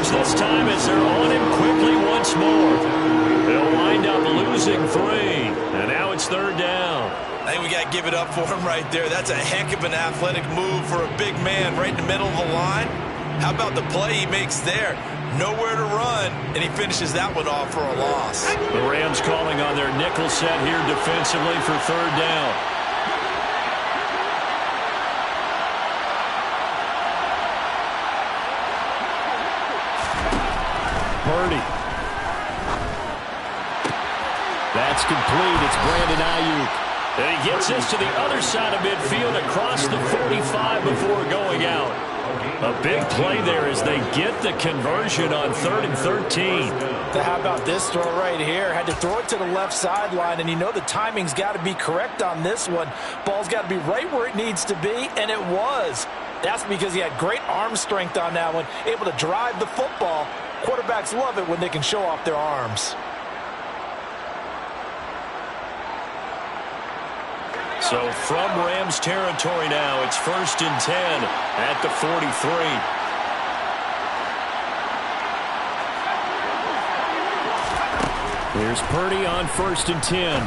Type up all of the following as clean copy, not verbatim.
moves this time as they're on him quickly once more. They'll wind up losing 3. And now it's 3rd down. I think we got to give it up for him right there. That's a heck of an athletic move for a big man right in the middle of the line. How about the play he makes there? Nowhere to run, and he finishes that one off for a loss. The Rams calling on their nickel set here defensively for 3rd down. Purdy. That's complete. It's Brandon Ayuk. And he gets this to the other side of midfield across the 45 before going out. A big play there as they get the conversion on 3rd and 13. How about this throw right here? Had to throw it to the left sideline, and you know the timing's got to be correct on this one. Ball's got to be right where it needs to be, and it was. That's because he had great arm strength on that one, able to drive the football. Quarterbacks love it when they can show off their arms. So from Rams territory now, it's 1st and 10 at the 43. Here's Purdy on 1st and 10.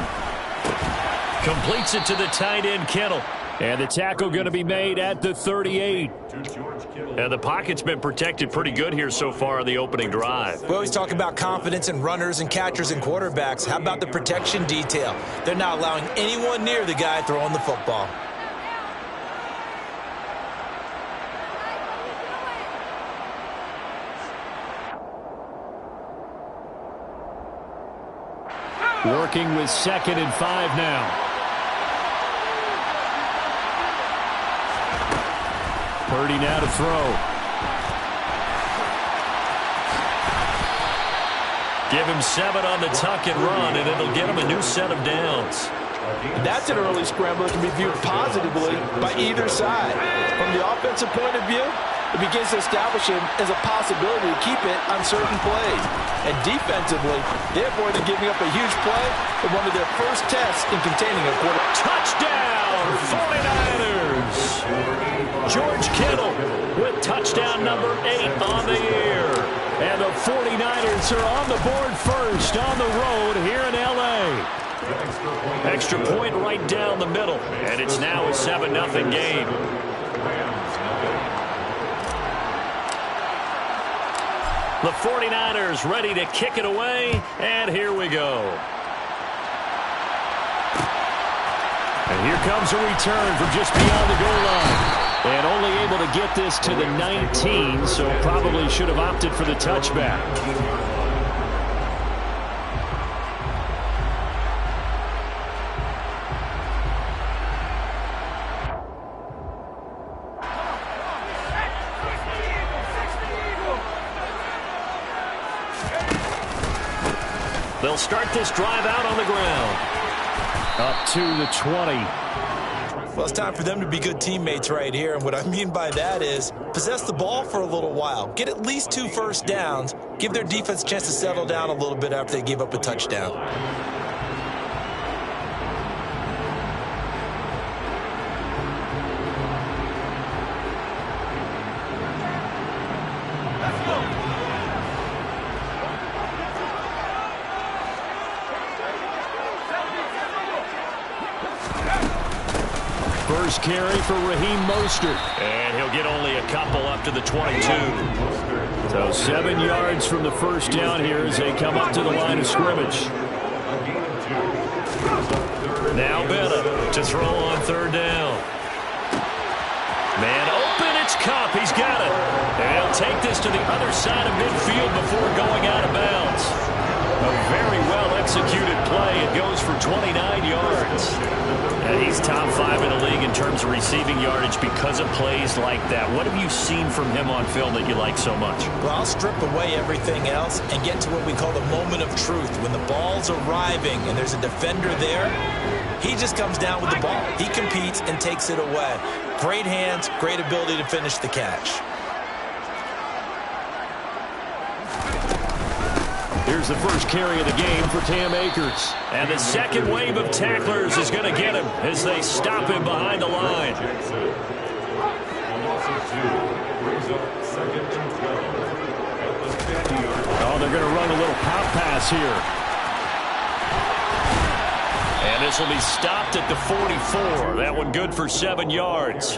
Completes it to the tight end, Kittle. And the tackle going to be made at the 38. And the pocket's been protected pretty good here so far on the opening drive. We always talk about confidence in runners and catchers and quarterbacks. How about the protection detail? They're not allowing anyone near the guy throwing the football. Working with 2nd and 5 now. Purdy now to throw. Give him 7 on the tuck and run, and it'll get him a new set of downs. That's an early scramble that can be viewed positively by either side. From the offensive point of view, it begins to establish him as a possibility to keep it on certain plays. And defensively, they avoided giving up a huge play in one of their first tests in containing a quarter. Touchdown, 49ers! George Kittle with touchdown number 8 on the year. And the 49ers are on the board first on the road here in L.A. Extra point right down the middle. And it's now a 7-0 game. The 49ers ready to kick it away. And here we go. And here comes a return from just beyond the goal line. And only able to get this to the 19, so probably should have opted for the touchback. They'll start this drive out on the ground. Up to the 20. Well, it's time for them to be good teammates right here. And what I mean by that is possess the ball for a little while. Get at least 2 first downs. Give their defense a chance to settle down a little bit after they give up a touchdown. First carry for Raheem Mostert. And he'll get only a couple up to the 22. So 7 yards from the first down here as they come up to the line of scrimmage. Now Bennett to throw on 3rd down. Man open, it's Kupp. He's got it. And he'll take this to the other side of midfield before going out of bounds. A very well-executed play. It goes for 29 yards. And he's top 5 in the league in terms of receiving yardage because of plays like that. What have you seen from him on film that you like so much? Well, I'll strip away everything else and get to what we call the moment of truth. When the ball's arriving and there's a defender there, he just comes down with the ball. He competes and takes it away. Great hands, great ability to finish the catch. Here's the first carry of the game for Cam Akers. And the second wave of tacklers is going to get him as they stop him behind the line. Oh, they're going to run a little pop pass here. And this will be stopped at the 44. That one good for 7 yards.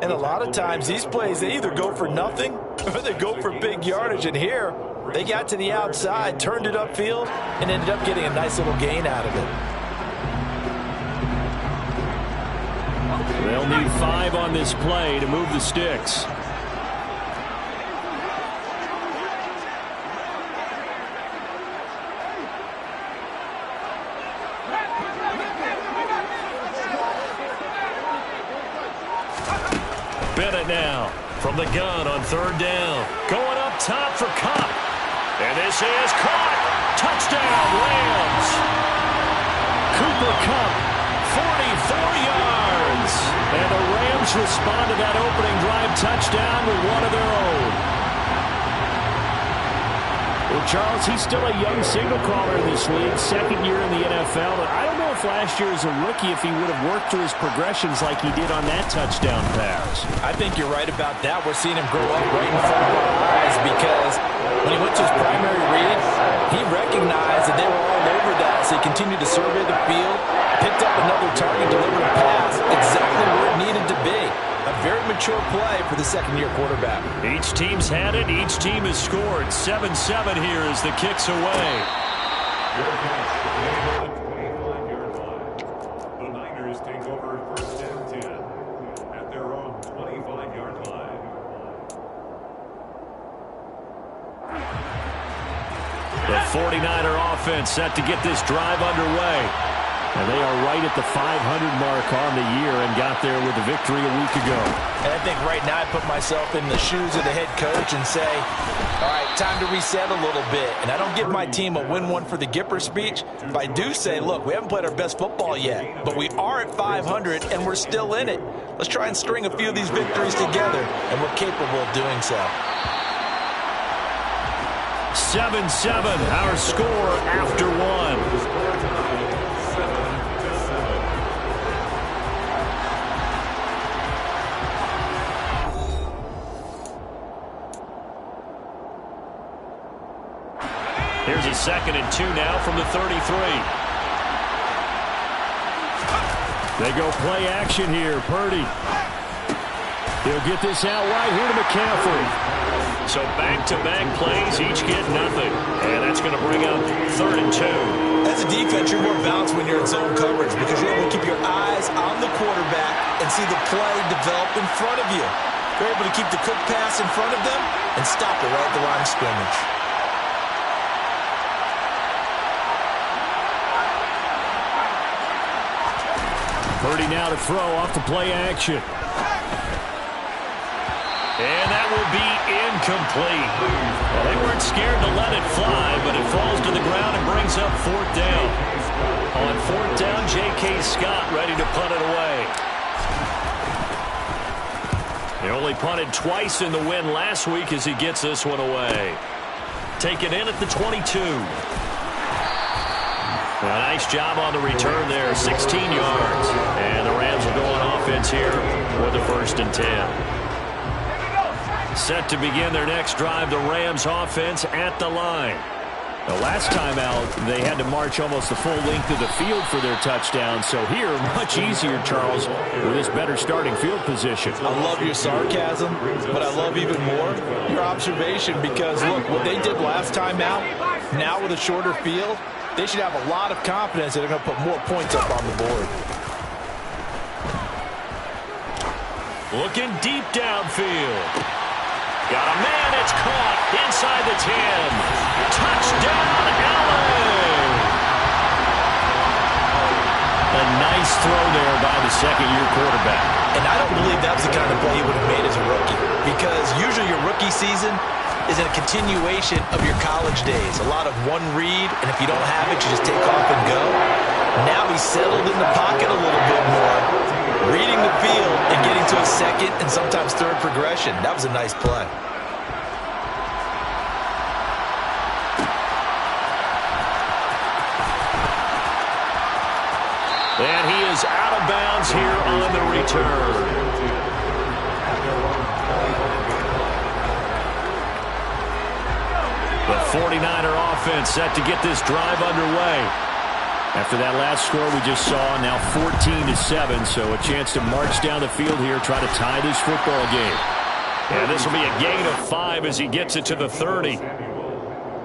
And a lot of times these plays, they either go for nothing or they go for big yardage. And here, they got to the outside, turned it upfield, and ended up getting a nice little gain out of it. They'll need 5 on this play to move the sticks. Bennett now from the gun on 3rd down. Going up top for Cup. And this is caught. Touchdown, Rams. Cooper Cup, 44 yards. And the Rams respond to that opening drive touchdown with one of their own. Well, Charles, he's still a young signal caller in this league, 2nd year in the NFL. But I don't know if last year as a rookie, if he would have worked through his progressions like he did on that touchdown pass. I think you're right about that. We're seeing him grow up right in front of our eyes because when he went to his primary read, he recognized that they were all over that, so he continued to survey the field, picked up another target, delivered a pass exactly where it needed to be. A very mature play for the 2nd-year quarterback. Each team's had it. Each team has scored. 7-7 here as the kick's away. The Niners take over 1st and 10 at their own 25-yard line. The 49er offense set to get this drive underway. And they are right at the 500 mark on the year and got there with a victory a week ago. And I think right now I put myself in the shoes of the head coach and say, all right, time to reset a little bit. And I don't give my team a win one for the Gipper speech, but I do say, look, we haven't played our best football yet, but we are at 500 and we're still in it. Let's try and string a few of these victories together, and we're capable of doing so. 7-7, our score after one. Here's a 2nd and 2 now from the 33. They go play action here. Purdy. He'll get this out wide here to McCaffrey. So back-to-back plays, each get nothing. And that's going to bring up 3rd and 2. As a defense, you're more balanced when you're in zone coverage because you're able to keep your eyes on the quarterback and see the play develop in front of you. You're able to keep the quick pass in front of them and stop it right at the line of scrimmage. Purdy now to throw off the play action. And that will be incomplete. Well, they weren't scared to let it fly, but it falls to the ground and brings up 4th down. On 4th down, J.K. Scott ready to punt it away. They only punted twice in the win last week as he gets this one away. Taken in at the 22. A nice job on the return there, 16 yards. And the Rams will go on offense here with the 1st and 10. Set to begin their next drive, the Rams offense at the line. The last time out, they had to march almost the full length of the field for their touchdown. So here, much easier, Charles, with this better starting field position. I love your sarcasm, but I love even more your observation because, look, what they did last time out, now with a shorter field, they should have a lot of confidence that they're going to put more points up on the board. Looking deep downfield. Got a man, it's caught inside the 10. Touchdown, Allen! A nice throw there by the 2nd-year quarterback. And I don't believe that was the kind of play he would have made as a rookie because usually your rookie season is a continuation of your college days. A lot of one read, and if you don't have it, you just take off and go. Now he's settled in the pocket a little bit more, reading the field and getting to a 2nd and sometimes 3rd progression. That was a nice play. And he is out of bounds here on the return. 49er offense set to get this drive underway. After that last score we just saw, now 14-7, so a chance to march down the field here, try to tie this football game. And this will be a gain of 5 as he gets it to the 30.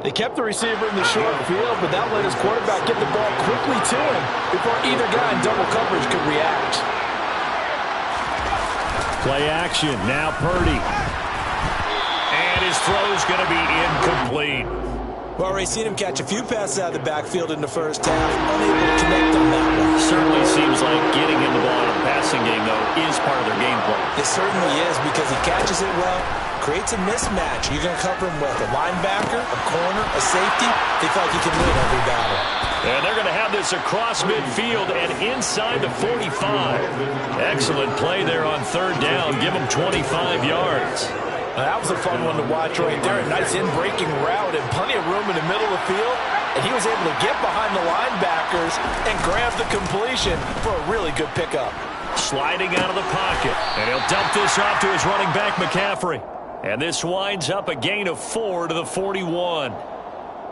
They kept the receiver in the short field, but that let his quarterback get the ball quickly to him before either guy in double coverage could react. Play action, now Purdy. And his throw's going to be incomplete. Well, Ray, seen him catch a few passes out of the backfield in the first half, unable to connect on that one. Certainly seems like getting him the ball in a passing game, though, is part of their game plan. It certainly is, because he catches it well, creates a mismatch. You're going to cover him with a linebacker, a corner, a safety. They feel like he can win every battle. And they're going to have this across midfield and inside the 45. Excellent play there on third down. Give him 25 yards. That was a fun one to watch right there. A nice in-breaking route and plenty of room in the middle of the field. And he was able to get behind the linebackers and grab the completion for a really good pickup. Sliding out of the pocket. And he'll dump this off to his running back, McCaffrey. And this winds up a gain of 4 to the 41.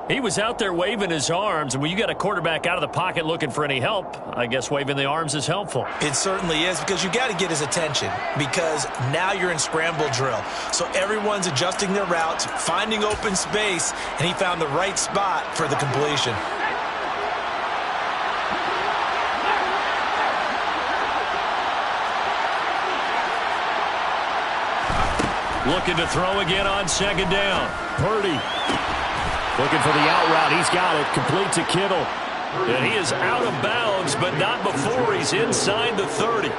He was out there waving his arms, and when you got a quarterback out of the pocket looking for any help, I guess waving the arms is helpful. It certainly is, because you got to get his attention, because now you're in scramble drill. So everyone's adjusting their routes, finding open space, and he found the right spot for the completion. Looking to throw again on second down. Purdy. Looking for the out route. He's got it. Complete to Kittle. And he is out of bounds, but not before he's inside the 30.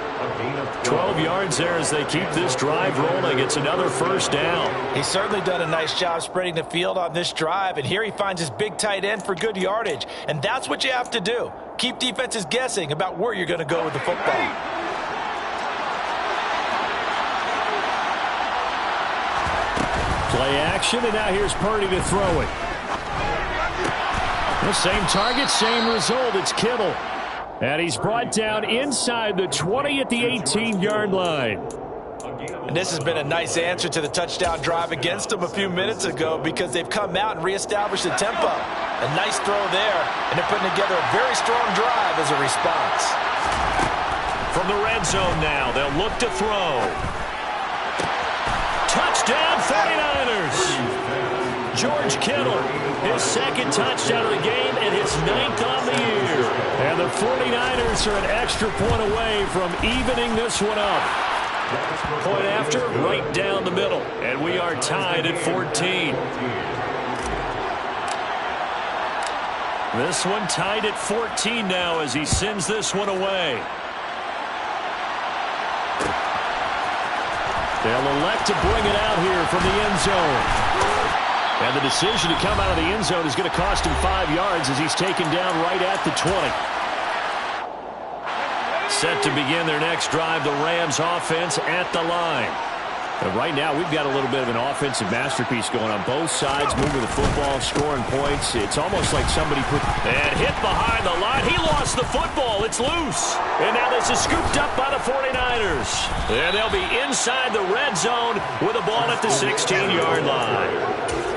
12 yards there as they keep this drive rolling. It's another first down. He's certainly done a nice job spreading the field on this drive, and here he finds his big tight end for good yardage. And that's what you have to do. Keep defenses guessing about where you're going to go with the football. Play action, and now here's Purdy to throw it. The same target, same result. It's Kittle. And he's brought down inside the 20 at the 18-yard line. And this has been a nice answer to the touchdown drive against them a few minutes ago, because they've come out and reestablished the tempo. A nice throw there, and they're putting together a very strong drive as a response. From the red zone now, they'll look to throw. Touchdown 49ers! George Kittle, his second touchdown of the game and his 9th on the year. And the 49ers are an extra point away from evening this one up. Point after, right down the middle. And we are tied at 14. This one tied at 14 now as he sends this one away. They'll elect to bring it out here from the end zone. And the decision to come out of the end zone is going to cost him 5 yards as he's taken down right at the 20. Set to begin their next drive, the Rams offense at the line. And right now, we've got a little bit of an offensive masterpiece going on both sides, moving the football, scoring points. It's almost like somebody put... And hit behind the line. He lost the football. It's loose. And now this is scooped up by the 49ers. And they'll be inside the red zone with a ball at the 16-yard line.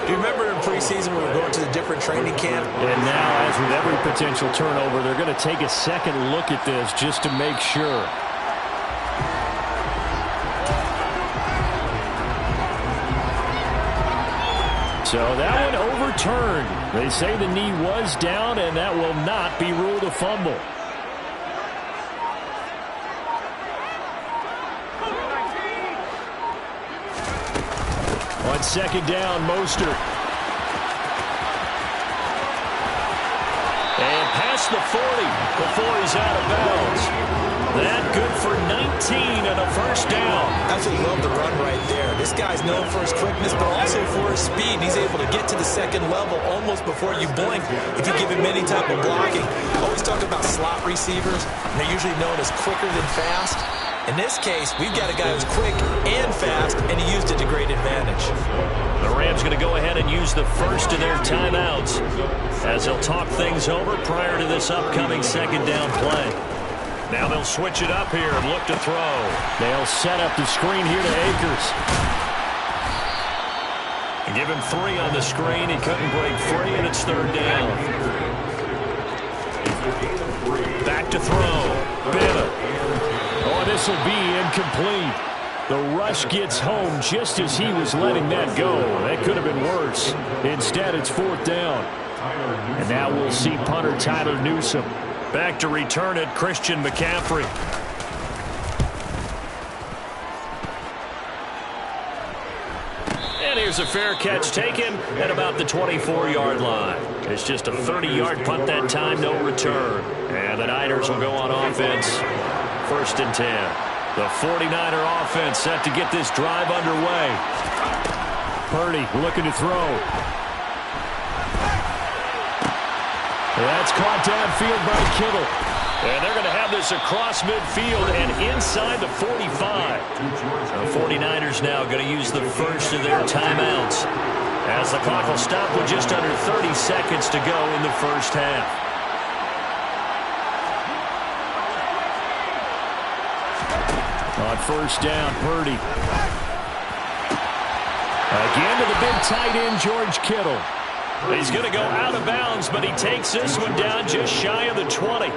Do you remember in preseason when we were going to the different training camp? And now, as with every potential turnover, they're going to take a second look at this just to make sure. So that one overturned. They say the knee was down, and that will not be ruled a fumble. On second down, Mostert. And past the 40 before he's out of bounds. That good for 19 and a first down. Absolutely love the run right there. This guy's known for his quickness, but also for his speed. He's able to get to the second level almost before you blink if you give him any type of blocking. Always talk about slot receivers, and they're usually known as quicker than fast. In this case, we've got a guy who's quick and fast, and he used it to great advantage. The Rams going to go ahead and use the first of their timeouts as they'll talk things over prior to this upcoming second down play. Now they'll switch it up here and look to throw. They'll set up the screen here to Akers. Give him 3 on the screen. He couldn't break free, and it's 3rd down. Back to throw. Bennett. Oh, this will be incomplete. The rush gets home just as he was letting that go. That could have been worse. Instead, it's 4th down. And now we'll see punter Tyler Newsome. Back to return it, Christian McCaffrey. And here's a fair catch taken at about the 24-yard line. It's just a 30-yard punt that time, no return. And the Niners will go on offense. 1st and 10. The 49er offense set to get this drive underway. Purdy looking to throw. That's caught downfield by Kittle. And they're going to have this across midfield and inside the 45. The 49ers now going to use the first of their timeouts, as the clock will stop with just under 30 seconds to go in the first half. On 1st down, Purdy. Again to the big tight end, George Kittle. He's going to go out of bounds, but he takes this one down just shy of the 20.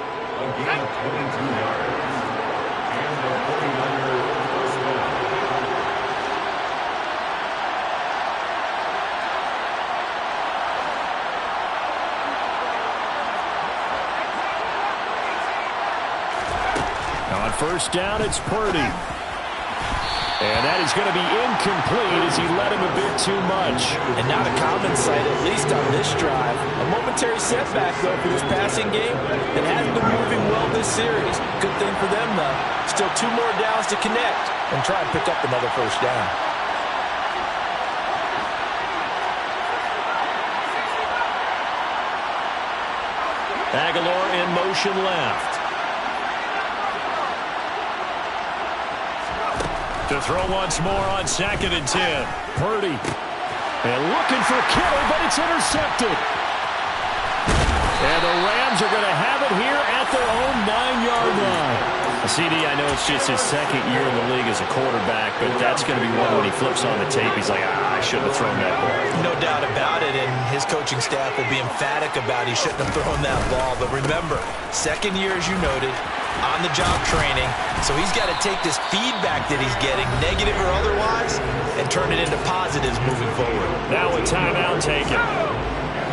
On 1st down, it's Purdy. And that is going to be incomplete as he led him a bit too much. And not a common sight, at least on this drive. A momentary setback, though, for this passing game that has been moving well this series. Good thing for them, though. Still 2 more downs to connect and try and pick up another 1st down. Aguilar in motion left. To throw once more on 2nd and 10. Purdy. And looking for Kittle, but it's intercepted. And the Rams are going to have it here at their own 9-yard line. CD, I know it's just his 2nd year in the league as a quarterback, but that's going to be one when he flips on the tape. He's like, I shouldn't have thrown that ball. No doubt about it, and his coaching staff will be emphatic about he shouldn't have thrown that ball. But remember, 2nd year, as you noted, on-the-job training, so he's got to take this feedback that he's getting, negative or otherwise, and turn it into positives moving forward. Now a timeout taken.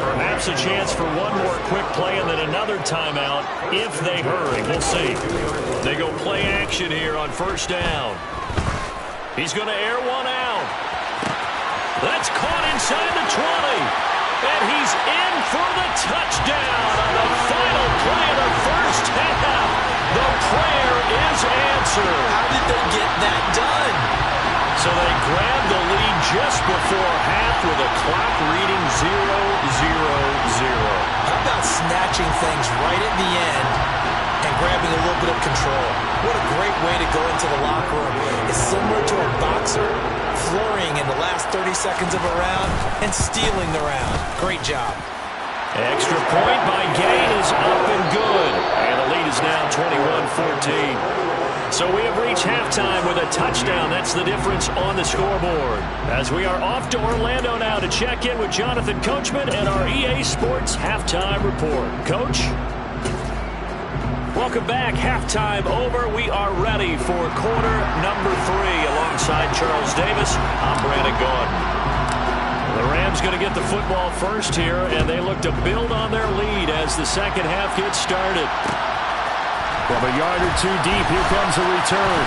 Perhaps a chance for one more quick play and then another timeout if they hurry. We'll see. They go play action here on 1st down. He's going to air one out. That's caught inside the 20. And he's in for the touchdown on the final play of the first half. The prayer is answered. How did they get that done? So they grabbed the lead just before half with a clock reading 0-0-0. How about snatching things right at the end and grabbing a little bit of control? What a great way to go into the locker room. It's similar to a boxer flurrying in the last 30 seconds of a round and stealing the round. Great job. Extra point by Gain is up and good. And the lead is now 21-14. So we have reached halftime with a touchdown. That's the difference on the scoreboard. As we are off to Orlando now to check in with Jonathan Coachman and our EA Sports Halftime Report. Coach? Welcome back. Halftime over. We are ready for quarter number 3 alongside Charles Davis. I'm Brandon Gaudin. The Rams going to get the football first here, and they look to build on their lead as the second half gets started. From a yard or 2 deep, here comes a return.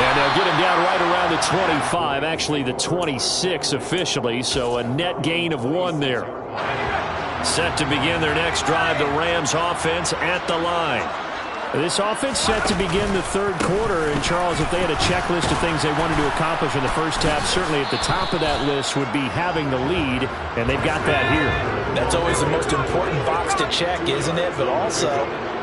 And they'll get him down right around the 25, actually the 26 officially, so a net gain of 1 there. Set to begin their next drive, the Rams offense at the line. This offense set to begin the 3rd quarter, and Charles, if they had a checklist of things they wanted to accomplish in the first half, certainly at the top of that list would be having the lead, and they've got that here. That's always the most important box to check, isn't it? But also,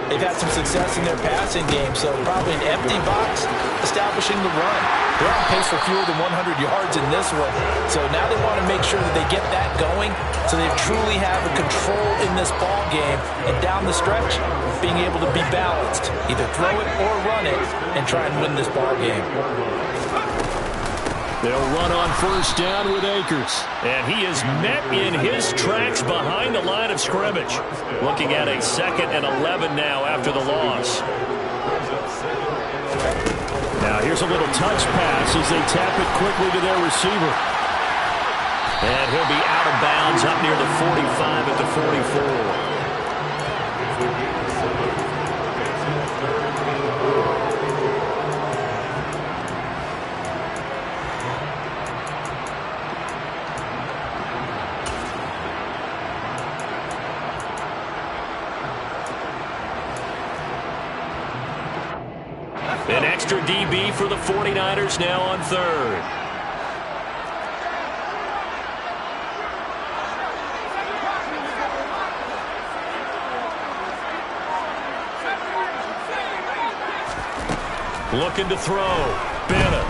they've had some success in their passing game, so probably an empty box establishing the run. They're on pace for fewer than 100 yards in this one, so now they want to make sure that they get that going so they truly have a control in this ball game, and down the stretch, being able to be balanced, either throw it or run it, and try and win this ball game. They'll run on first down with Akers. And he is met in his tracks behind the line of scrimmage. Looking at a 2nd and 11 now after the loss. Now here's a little touch pass as they tap it quickly to their receiver. And he'll be out of bounds up near the 45 at the 44. An extra DB for the 49ers now on 3rd. Looking to throw. Bennett.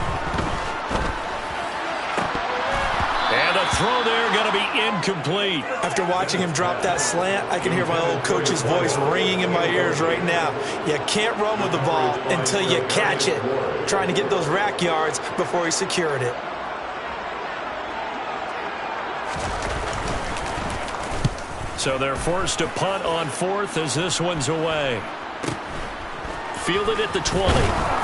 And a throw there going to be incomplete. After watching him drop that slant, I can hear my old coach's voice ringing in my ears right now. You can't run with the ball until you catch it. Trying to get those rack yards before he secured it. So they're forced to punt on 4th as this one's away. Fielded at the 20.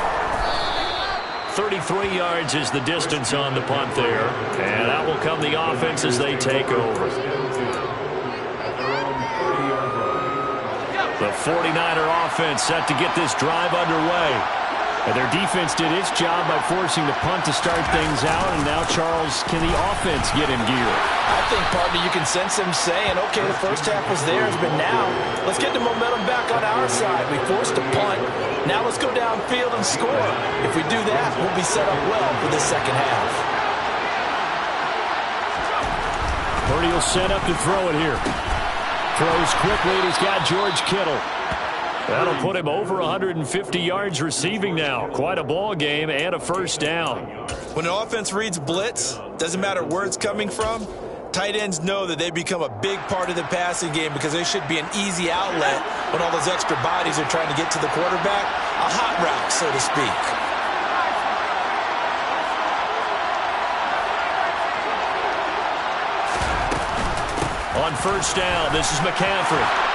33 yards is the distance on the punt there. And out will come the offense as they take over. The 49er offense set to get this drive underway. And their defense did its job by forcing the punt to start things out. And now, Charles, can the offense get in gear? I think, partner, you can sense them saying, okay, the first half was theirs, but now let's get the momentum back on our side. We forced a punt. Now let's go downfield and score. If we do that, we'll be set up well for this second half. Purdy will set up to throw it here. Throws quickly, and he's got George Kittle. That'll put him over 150 yards receiving now. Quite a ball game and a first down. When an offense reads blitz, doesn't matter where it's coming from, tight ends know that they become a big part of the passing game because they should be an easy outlet when all those extra bodies are trying to get to the quarterback. A hot route, so to speak. On first down, this is McCaffrey.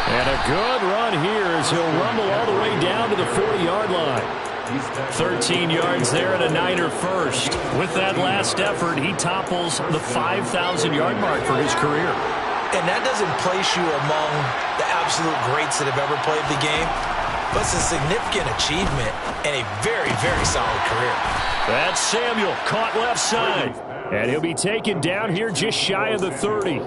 And a good run here as he'll rumble all the way down to the 40-yard line. 13 yards there and a Niner first. With that last effort, he topples the 5,000-yard mark for his career. And that doesn't place you among the absolute greats that have ever played the game, but it's a significant achievement and a very, very solid career. That's Samuel, caught left side. And he'll be taken down here just shy of the 30.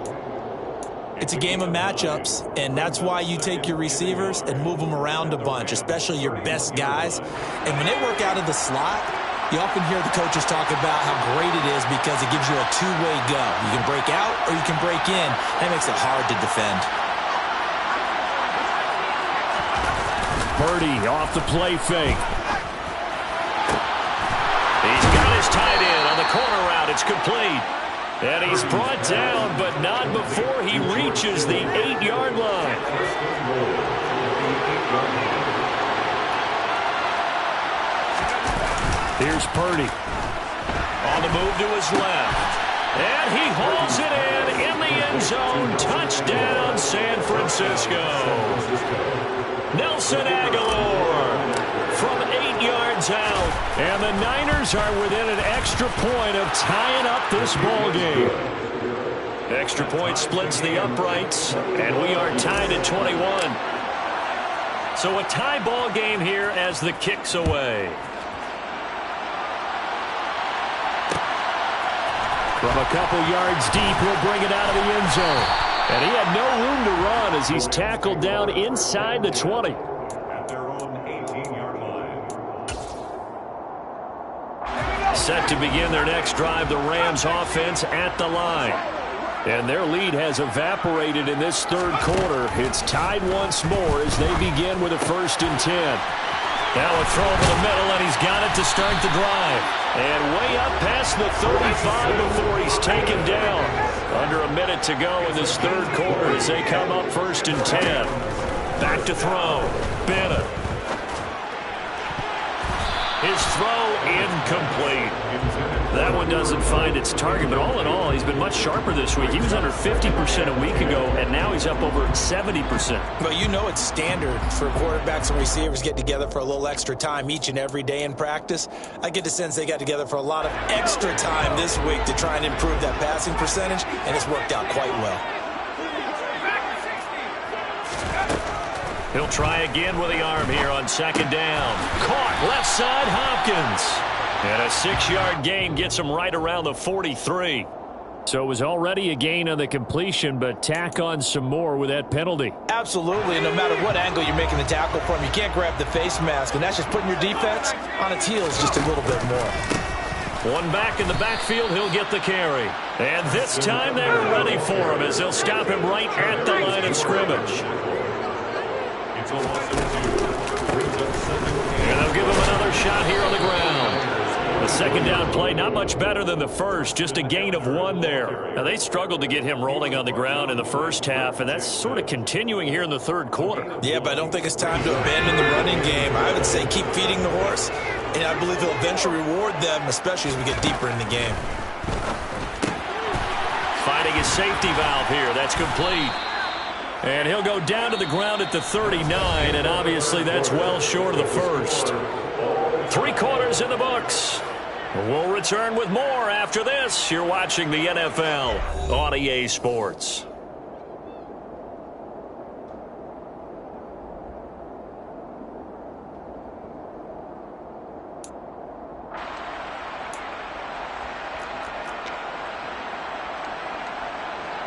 It's a game of matchups, and that's why you take your receivers and move them around a bunch, especially your best guys. And when they work out of the slot, you often hear the coaches talk about how great it is because it gives you a two-way go. You can break out or you can break in. That makes it hard to defend. Purdy off the play fake. He's got his tight end on the corner route. It's complete. And he's brought down, but not before he reaches the 8-yard line. Here's Purdy. On the move to his left. And he hauls it in the end zone. Touchdown, San Francisco. Nelson Aguilar from 8 yards out. And the Niners are within an extra point of tying up this ball game. Extra point splits the uprights, and we are tied at 21. So a tie ball game here as the kick's away. From a couple yards deep, he'll bring it out of the end zone. And he had no room to run as he's tackled down inside the 20. At their own 18-yard line. Set to begin their next drive, the Rams offense at the line. And their lead has evaporated in this third quarter. It's tied once more as they begin with a 1st and 10. Now a throw over the middle, and he's got it to start the drive. And way up past the 35 before he's taken down. Under a minute to go in this third quarter as they come up 1st and 10. Back to throw. Bennett. His throw incomplete. That one doesn't find its target, but all in all, he's been much sharper this week. He was under 50% a week ago, and now he's up over 70%. Well, you know it's standard for quarterbacks and receivers get together for a little extra time each and every day in practice. I get the sense they got together for a lot of extra time this week to try and improve that passing percentage, and it's worked out quite well. He'll try again with the arm here on second down. Caught left side, Hopkins. And a 6-yard gain gets him right around the 43. So it was already a gain on the completion, but tack on some more with that penalty. Absolutely, and no matter what angle you're making the tackle from, you can't grab the face mask, and that's just putting your defense on its heels just a little bit more. One back in the backfield, he'll get the carry. And this time they were ready for him as they'll stop him right at the line of scrimmage. And they'll give him another shot here on the ground. The second down play, not much better than the first, just a gain of 1 there. Now, they struggled to get him rolling on the ground in the first half, and that's sort of continuing here in the third quarter. Yeah, but I don't think it's time to abandon the running game. I would say keep feeding the horse, and I believe he'll eventually reward them, especially as we get deeper in the game. Finding his safety valve here. That's complete. And he'll go down to the ground at the 39, and obviously that's well short of the first. 3 quarters in the books. We'll return with more after this. You're watching the NFL on EA Sports.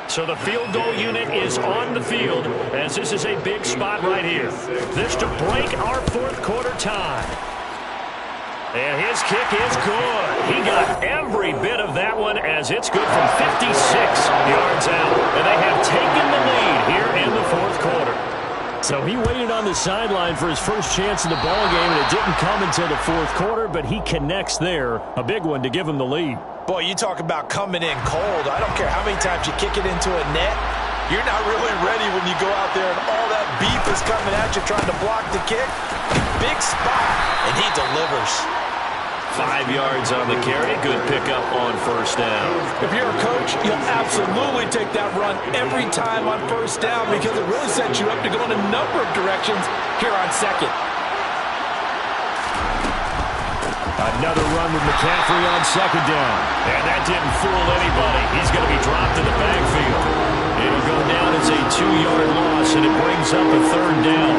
So the field goal unit is on the field as this is a big spot right here. This to break our fourth quarter tie. And his kick is good. He got every bit of that one as it's good from 56 yards out. And they have taken the lead here in the fourth quarter. So he waited on the sideline for his first chance in the ballgame, and it didn't come until the fourth quarter, but he connects there. A big one to give him the lead. Boy, you talk about coming in cold. I don't care how many times you kick it into a net. You're not really ready when you go out there and all that beef is coming at you trying to block the kick. Big spot, and he delivers. 5 yards on the carry. Good pickup on first down. If you're a coach, you'll absolutely take that run every time on first down because it really sets you up to go in a number of directions here on second. Another run with McCaffrey on second down. And that didn't fool anybody. He's going to be dropped in the backfield. It'll go down as a 2-yard loss, and it brings up a third down.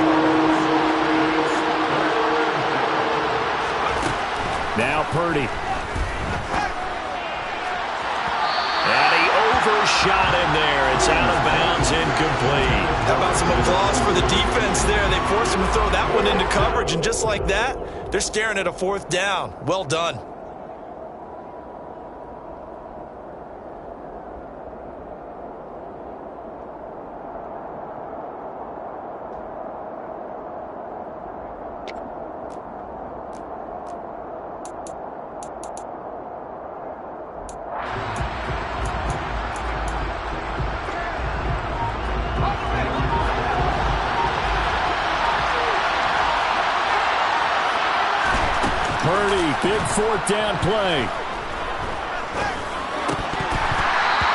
Now Purdy. And he overshot him there. It's out of bounds, incomplete. How about some applause for the defense there? They forced him to throw that one into coverage, and just like that, they're staring at a fourth down. Well done. Big fourth down play.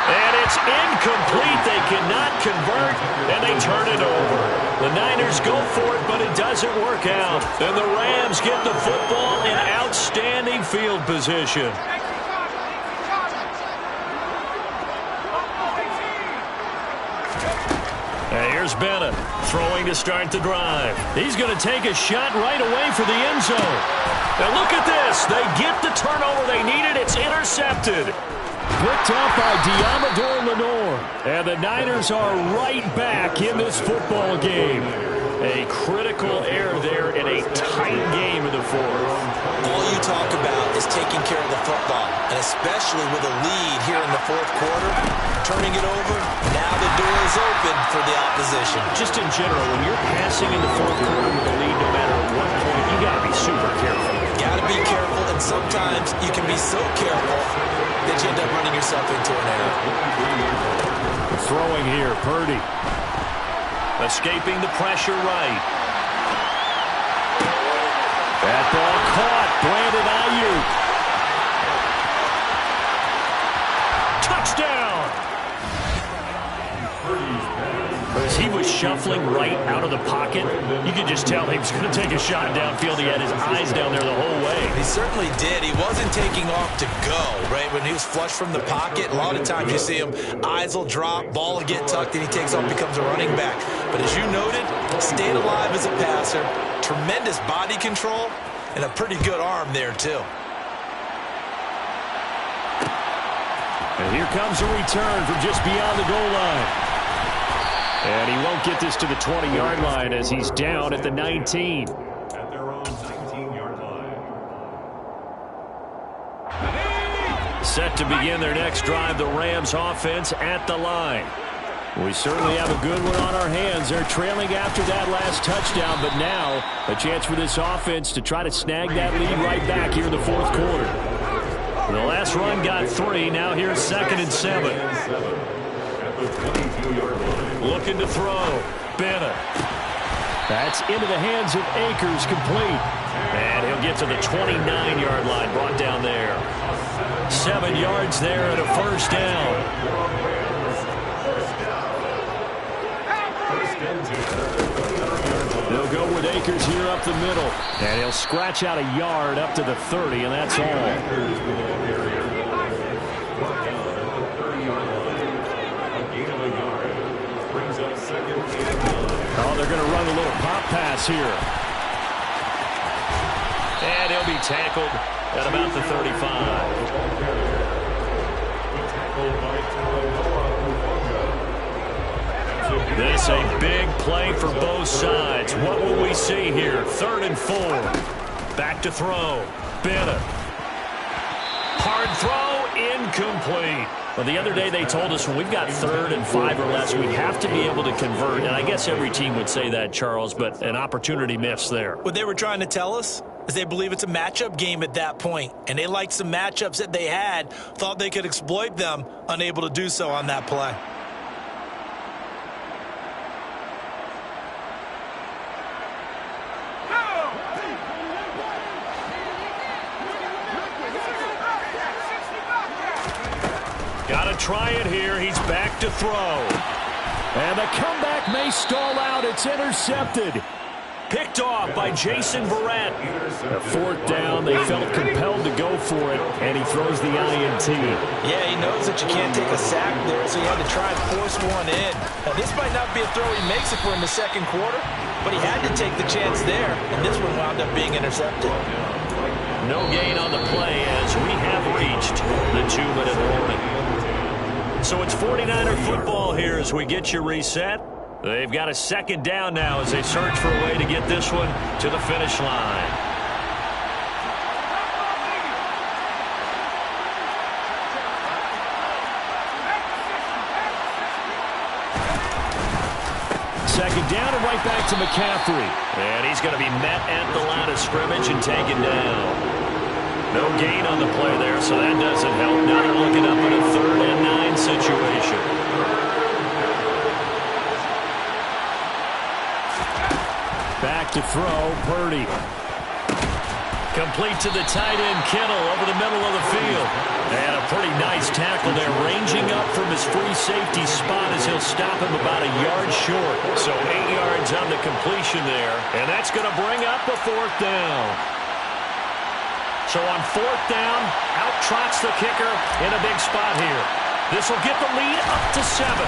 And it's incomplete. They cannot convert, and they turn it over. The Niners go for it, but it doesn't work out. And the Rams get the football in outstanding field position. And here's Bennett throwing to start the drive. He's going to take a shot right away for the end zone. Now look at this. They get the turnover they needed. It's intercepted. Picked up by Diamador Lenore. And the Niners are right back in this football game. A critical error there in a tight game in the fourth. All you talk about is taking care of the football, and especially with a lead here in the fourth quarter, turning it over, now the door is open for the opposition. Just in general, when you're passing in the fourth quarter with a lead, no matter what point, you got to be super careful. Got to be careful, and sometimes you can be so careful that you end up running yourself into an error. Throwing here, Purdy. Escaping the pressure right. That ball caught. Brandon Ayuk. shuffling right out of the pocket. You could just tell he was going to take a shot downfield. He had his eyes down there the whole way. He certainly did. He wasn't taking off to go, right? When he was flush from the pocket, a lot of times you see him, eyes will drop, ball will get tucked, and he takes off, becomes a running back. But as you noted, stayed alive as a passer, tremendous body control, and a pretty good arm there, too. And here comes a return from just beyond the goal line. And he won't get this to the 20-yard line as he's down at the 19. At their own 19-yard line. Set to begin their next drive, the Rams offense at the line. We certainly have a good one on our hands. They're trailing after that last touchdown, but now a chance for this offense to try to snag that lead right back here in the fourth quarter. The last run got 3. Now here's 2nd and 7. Looking to throw. Bennett. That's into the hands of Akers, complete. And he'll get to the 29-yard line, brought down there. 7 yards there and a first down. They'll go with Akers here up the middle. And he'll scratch out a yard up to the 30, and that's all. Oh, they're going to run a little pop pass here. And he'll be tackled at about the 35. This a big play for both sides. What will we see here? 3rd and 4. Back to throw. Bennett. Hard throw, incomplete. Well, the other day they told us when we've got 3rd and 5 or less, we have to be able to convert. And I guess every team would say that, Charles, but an opportunity missed there. What they were trying to tell us is they believe it's a matchup game at that point. And they liked some matchups that they had, thought they could exploit them, unable to do so on that play. Got to try it here. He's back to throw. And the comeback may stall out. It's intercepted. Picked off by Jason Verrett. A 4th down. They felt compelled to go for it, and he throws the INT. Yeah, he knows that you can't take a sack there, so he had to try and force one in. Now, this might not be a throw he makes it for in the second quarter, but he had to take the chance there, and this one wound up being intercepted. No gain on the play as we have reached the 2-minute warning. So it's 49er football here as we get you reset. They've got a 2nd down now as they search for a way to get this one to the finish line. Second down and right back to McCaffrey. And he's going to be met at the line of scrimmage and taken down. No gain on the play there, so that doesn't help. Now they're looking up at a 3rd and 9 situation. Back to throw, Purdy. Complete to the tight end, Kittle, over the middle of the field. And a pretty nice tackle there, ranging up from his free safety spot as he'll stop him about a yard short. So 8 yards on the completion there, and that's going to bring up a 4th down. So on 4th down, out trots the kicker in a big spot here. This will get the lead up to 7.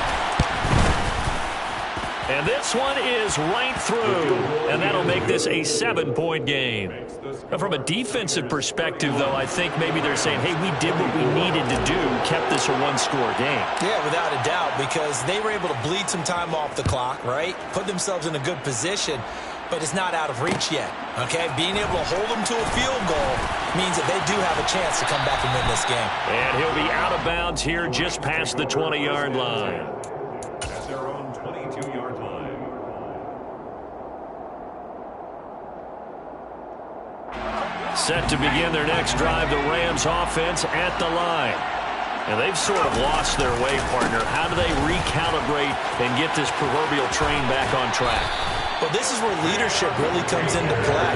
And this one is right through, and that'll make this a 7-point game. Now, from a defensive perspective, though, I think maybe they're saying, hey, we did what we needed to do, kept this a 1-score game. Yeah, without a doubt, because they were able to bleed some time off the clock, right? Put themselves in a good position, but it's not out of reach yet, okay? Being able to hold them to a field goal means that they do have a chance to come back and win this game. And he'll be out of bounds here just past the 20-yard line. At their own 22-yard line. Set to begin their next drive, the Rams offense at the line. And they've sort of lost their way, partner. How do they recalibrate and get this proverbial train back on track? Well, this is where leadership really comes into play.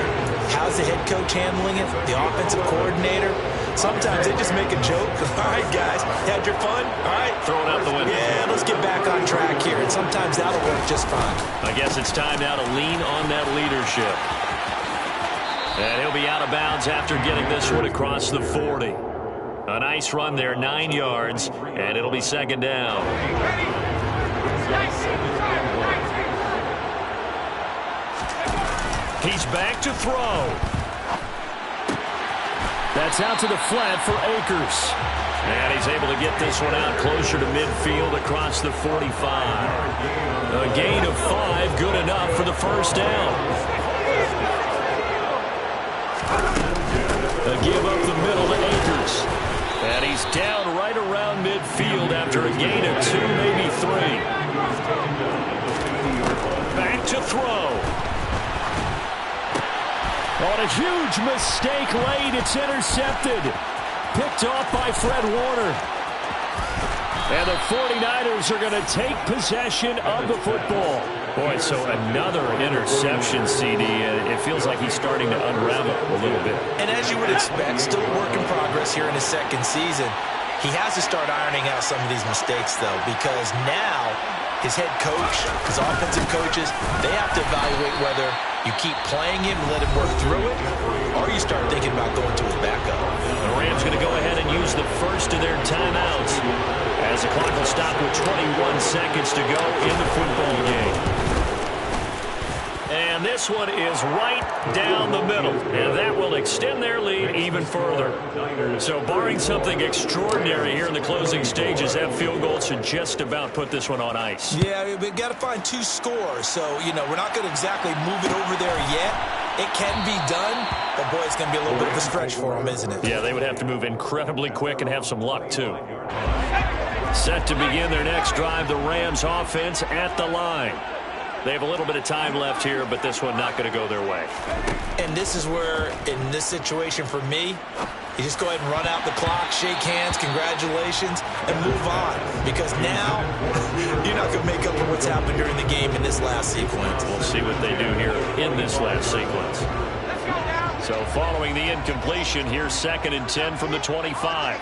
How's the head coach handling it? The offensive coordinator? Sometimes they just make a joke. All right, guys, had your fun? All right. Throw it out the window. Yeah, let's get back on track here. And sometimes that'll work just fine. I guess it's time now to lean on that leadership. And he'll be out of bounds after getting this one across the 40. A nice run there, 9 yards, and it'll be second down. He's back to throw. That's out to the flat for Akers. And he's able to get this one out closer to midfield across the 45. A gain of 5, good enough for the first down. A give up the middle to Akers. And he's down right around midfield after a gain of 2, maybe 3. Back to throw. On a huge mistake late, it's intercepted. Picked off by Fred Warner. And the 49ers are going to take possession of the football. Boy, so another interception, CD. It feels like he's starting to unravel a little bit. And as you would expect, still a work in progress here in his second season. He has to start ironing out some of these mistakes, though, because now his head coach, his offensive coaches, they have to evaluate whether you keep playing him and let him work through it, or you start thinking about going to his backup. The Rams going to go ahead and use the first of their timeouts as the clock will stop with 21 seconds to go in the football game. And this one is right down the middle, and that will extend their lead even further. So barring something extraordinary here in the closing stages, that field goal should just about put this one on ice. Yeah, we've got to find 2 scores, so, we're not going to exactly move it over there yet. It can be done, but, boy, it's going to be a little bit of a stretch for them, isn't it? Yeah, they would have to move incredibly quick and have some luck, too. Set to begin their next drive, the Rams offense at the line. They have a little bit of time left here, but this one not going to go their way. And this is where, in this situation for me, you just go ahead and run out the clock, shake hands, congratulations, and move on. Because now, you're not going to make up for what's happened during the game in this last sequence. We'll see what they do here in this last sequence. So following the incompletion, here's 2nd and 10 from the 25.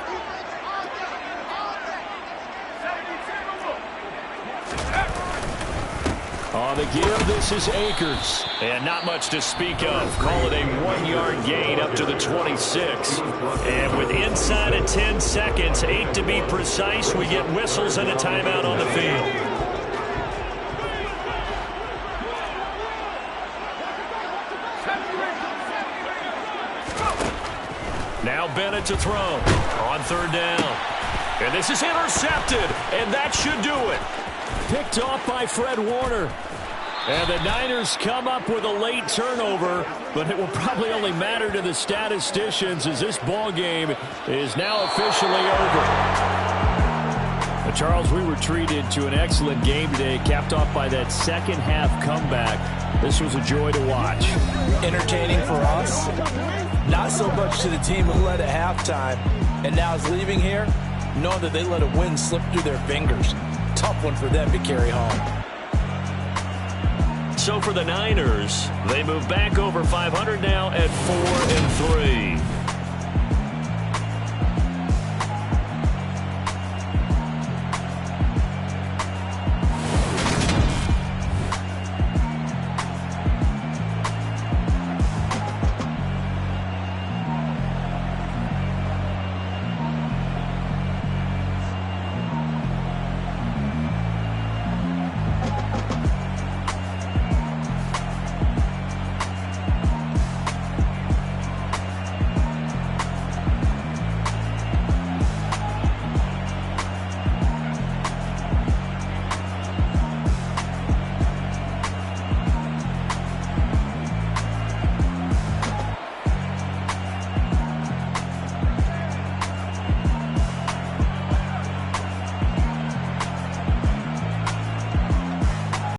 On the give, this is Akers. And not much to speak of. Call it a 1-yard gain up to the 26. And with inside of 10 seconds, 8 to be precise, we get whistles and a timeout on the field. Now Bennett to throw on 3rd down. And this is intercepted, and that should do it. Picked off by Fred Warner. And the Niners come up with a late turnover, but it will probably only matter to the statisticians as this ball game is now officially over. But Charles, we were treated to an excellent game today, capped off by that second-half comeback. This was a joy to watch. Entertaining for us. Not so much to the team who led at halftime and now is leaving here, knowing that they let a win slip through their fingers. Tough one for them to carry home. So for the Niners, they move back over 500 now at 4-3.